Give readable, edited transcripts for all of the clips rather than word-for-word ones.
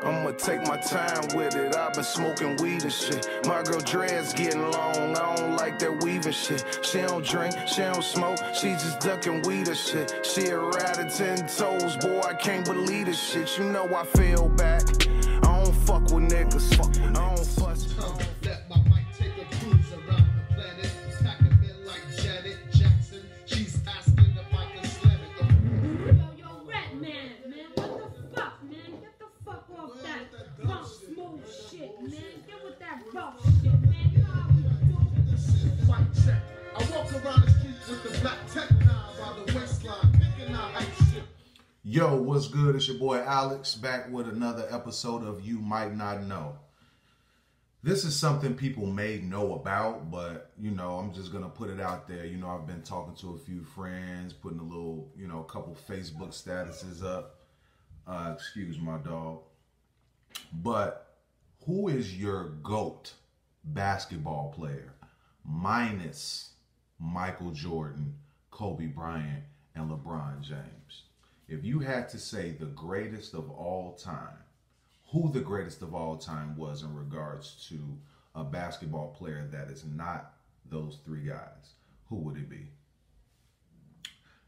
I'ma take my time with it. I've been smoking weed and shit. My girl dreads getting long. I don't like that weaving shit. She don't drink, she don't smoke. She just ducking weed and shit. She a rat of 10 toes, boy. I can't believe this shit. You know I fell back. I don't fuck with niggas. I don't fuss. Let my mic take a cruise around the planet. Packing men like Janet Jackson. She's asking if I can slam it. Yo, rat man, what the fuck, man? Get the fuck off that bump smooth shit, man. Get with that rough shit, man. You know how we do. Fight check. I walk around the street with the black tech now by the waistline, picking out hype shit. Yo, what's good? It's your boy Alex back with another episode of You Might Not Know. This is something people may know about, but, you know, I'm just going to put it out there. You know, I've been talking to a few friends, putting a little, you know, a couple Facebook statuses up. Excuse my dog. But who is your GOAT basketball player minus Michael Jordan, Kobe Bryant, and LeBron James? If you had to say the greatest of all time, who the greatest of all time was in regards to a basketball player that is not those three guys, who would it be?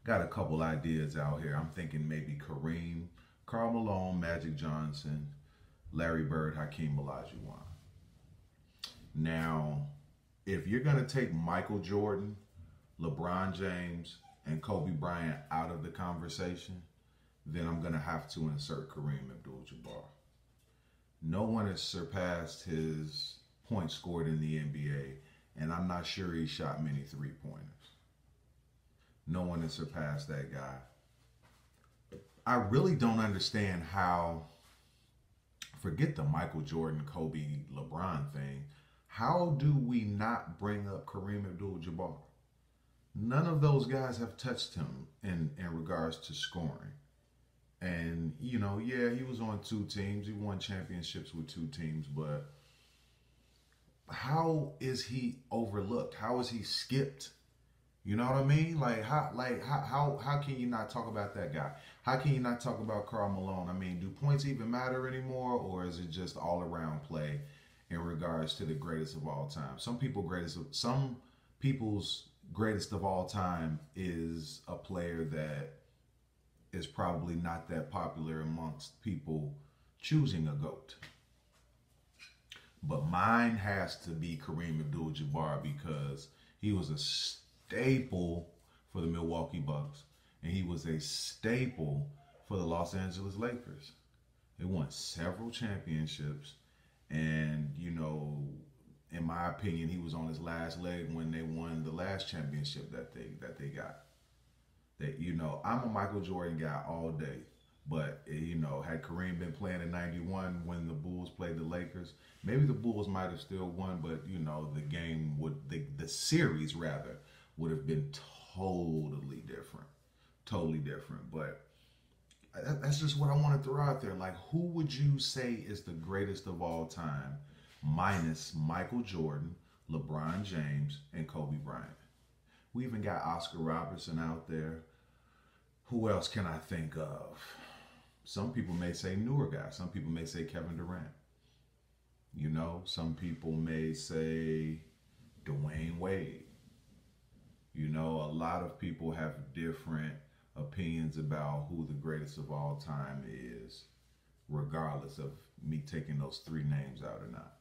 Got a couple ideas out here. I'm thinking maybe Kareem, Karl Malone, Magic Johnson, Larry Bird, Hakeem Olajuwon. Now, if you're going to take Michael Jordan, LeBron James, and Kobe Bryant out of the conversation, then I'm going to have to insert Kareem Abdul-Jabbar. No one has surpassed his points scored in the NBA, and I'm not sure he shot many three-pointers. No one has surpassed that guy. I really don't understand how, forget the Michael Jordan, Kobe, LeBron thing, how do we not bring up Kareem Abdul-Jabbar? None of those guys have touched him in regards to scoring. And, you know, yeah, he was on two teams. He won championships with two teams. But how is he overlooked? How is he skipped? You know what I mean? How can you not talk about that guy? How can you not talk about Karl Malone? I mean, do points even matter anymore? Or is it just all around play in regards to the greatest of all time? Some people's greatest of all time is a player that is probably not that popular amongst people choosing a GOAT. But mine has to be Kareem Abdul-Jabbar because he was a staple for the Milwaukee Bucks and he was a staple for the Los Angeles Lakers. They won several championships and, you know, in my opinion, he was on his last leg when they won the last championship that they got. That, you know, I'm a Michael Jordan guy all day, but, you know, had Kareem been playing in 91 when the Bulls played the Lakers, maybe the Bulls might have still won, but, you know, the game would, the series rather, would have been totally different. But that's just what I want to throw out there. Like, who would you say is the greatest of all time minus Michael Jordan, LeBron James, and Kobe Bryant? We even got Oscar Robertson out there. Who else can I think of? Some people may say newer guys. Some people may say Kevin Durant. You know, some people may say Dwayne Wade. You know, a lot of people have different opinions about who the greatest of all time is, regardless of me taking those three names out or not.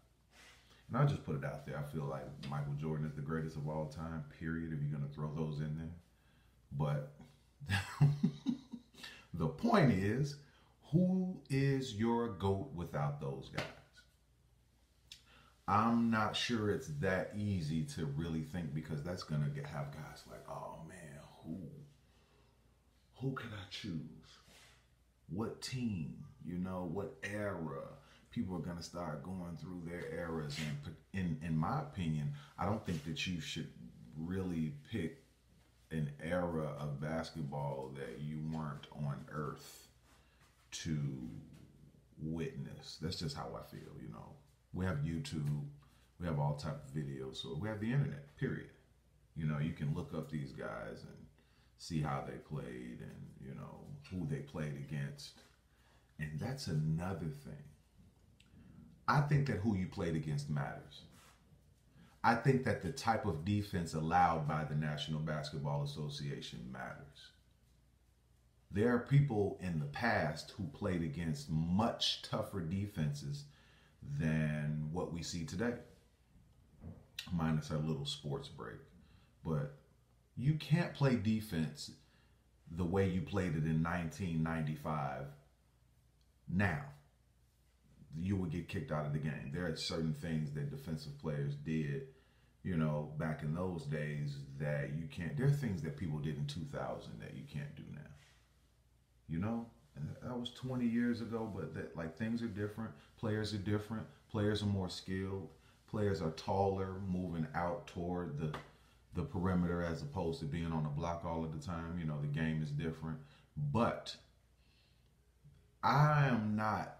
And I'll just put it out there. I feel like Michael Jordan is the greatest of all time, period, if you're going to throw those in there. But the point is, who is your GOAT without those guys? I'm not sure it's that easy to really think because that's going to have guys like, oh, man, who can I choose? What team? You know, what era? People are going to start going through their eras. And in my opinion, I don't think that you should really pick an era of basketball that you weren't on earth to witness. That's just how I feel, you know. We have YouTube. We have all type of videos. So we have the internet, period. You know, you can look up these guys and see how they played and, you know, who they played against. And that's another thing. I think that who you played against matters. I think that the type of defense allowed by the National Basketball Association matters. There are people in the past who played against much tougher defenses than what we see today. Minus our little sports break. But you can't play defense the way you played it in 1995 now. You would get kicked out of the game. There are certain things that defensive players did, you know, back in those days that you can't. There are things that people did in 2000 that you can't do now. You know, and that was 20 years ago, but that, like, things are different. Players are different. Players are more skilled. Players are taller, moving out toward the perimeter as opposed to being on the block all of the time. You know, the game is different. But I am not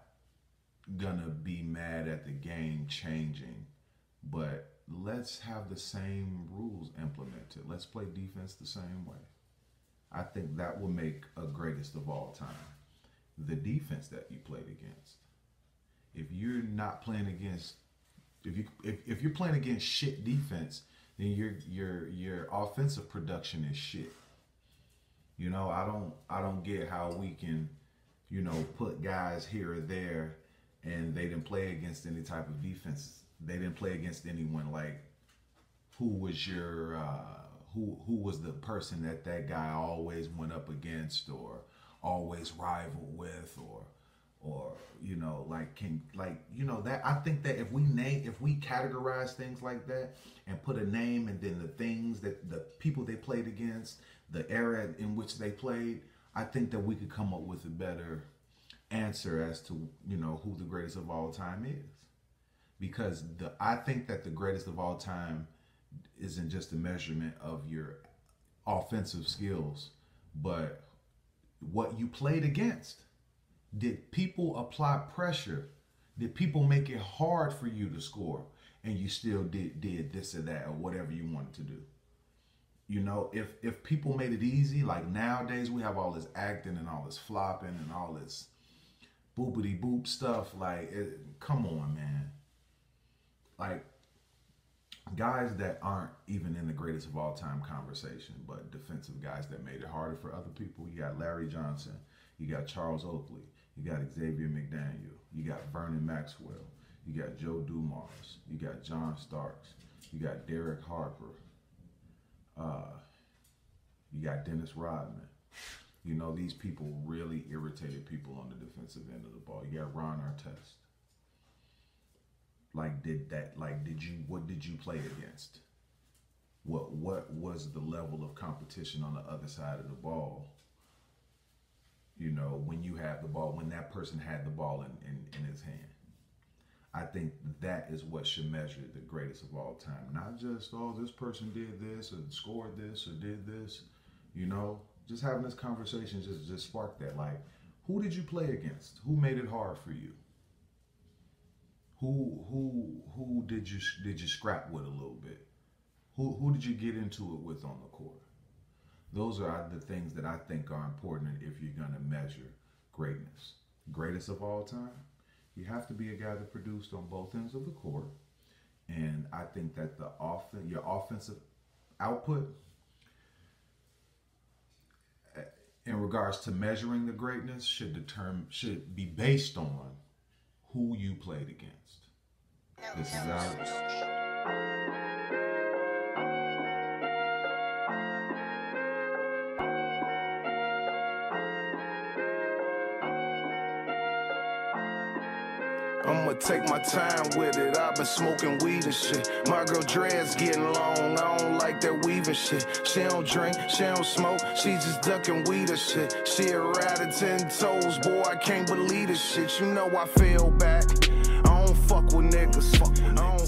gonna be mad at the game changing, but let's have the same rules implemented. Let's play defense the same way. I think that will make a greatest of all time. The defense that you played against. If you're not playing against, if you're playing against shit defense, then your offensive production is shit. You know, I don't get how we can, you know, put guys here or there and they didn't play against any type of defense. They didn't play against anyone. Like, who was your who was the person that guy always went up against or always rivaled with, or you know, that I think that if we categorize things like that and put a name and then the things that the people they played against, the era in which they played, I think that we could come up with a better answer as to, you know, who the greatest of all time is. Because I think that the greatest of all time isn't just a measurement of your offensive skills, but what you played against. Did people apply pressure? Did people make it hard for you to score and you still did this or that or whatever you wanted to do? You know, if people made it easy, like nowadays we have all this acting and all this flopping and all this boopity boop stuff. Like, come on, man. Like, guys that aren't even in the greatest of all time conversation, but defensive guys that made it harder for other people. You got Larry Johnson. You got Charles Oakley. You got Xavier McDaniel. You got Vernon Maxwell. You got Joe Dumars. You got John Starks. You got Derek Harper. You got Dennis Rodman. You know, these people really irritated people on the defensive end of the ball. You got Ron Artest. What did you play against? What was the level of competition on the other side of the ball? You know, when you had the ball, when that person had the ball in his hand. I think that is what should measure the greatest of all time. Not just, oh, this person did this or scored this or did this. You know, just having this conversation just sparked that. Like, who did you play against? Who made it hard for you? Who did you scrap with a little bit? Who did you get into it with on the court? Those are the things that I think are important if you're going to measure greatness. Greatest of all time, you have to be a guy that produced on both ends of the court. And I think that your offensive output, in regards to measuring the greatness, should be based on who you played against. This is Alex. I'ma take my time with it. I've been smoking weed and shit. My girl dreads getting long. I don't like that weaving shit. She don't drink, she don't smoke. She just ducking weed and shit. She a rat of 10 toes. Boy, I can't believe this shit. You know I fell back. I don't fuck with niggas. I don't